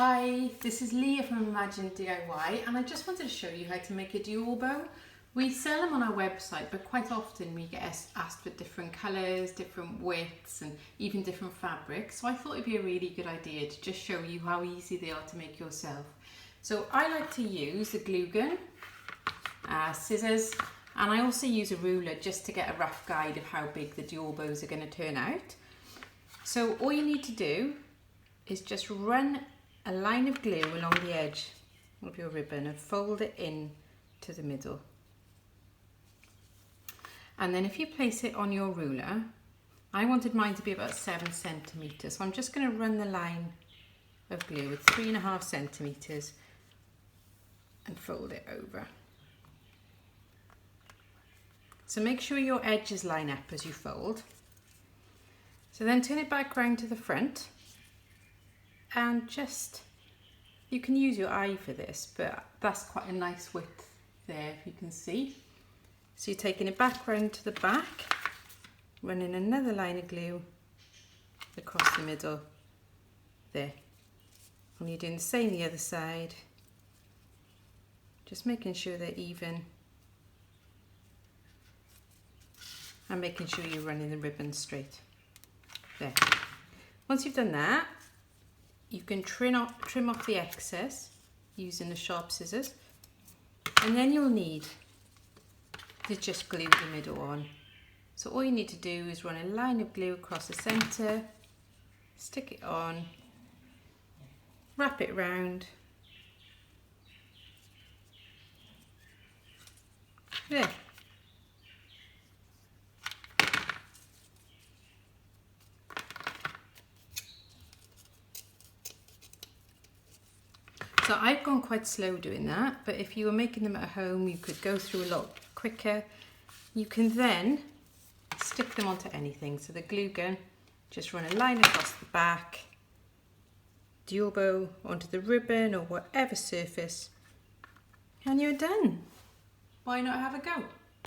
Hi, this is Leah from Imagine DIY and I just wanted to show you how to make a Dior bow. We sell them on our website, but quite often we get asked for different colours, different widths and even different fabrics. So I thought it'd be a really good idea to just show you how easy they are to make yourself. So I like to use a glue gun, scissors, and I also use a ruler just to get a rough guide of how big the Dior bows are going to turn out. So all you need to do is just run a line of glue along the edge of your ribbon and fold it in to the middle. And then if you place it on your ruler, I wanted mine to be about 7 centimetres, so I'm just going to run the line of glue at 3.5 centimetres and fold it over. So make sure your edges line up as you fold. So then turn it back round to the front and just, you can use your eye for this, but that's quite a nice width there if you can see. So you're taking it back round to the back, running another line of glue across the middle there. And you're doing the same the other side, just making sure they're even and making sure you're running the ribbon straight there. Once you've done that, you can trim off the excess using the sharp scissors, and then you'll need to just glue the middle on. So all you need to do is run a line of glue across the centre, stick it on, wrap it round, there. So I've gone quite slow doing that, but if you were making them at home, you could go through a lot quicker. You can then stick them onto anything. So the glue gun, just run a line across the back, Dior bow onto the ribbon or whatever surface, and you're done. Why not have a go?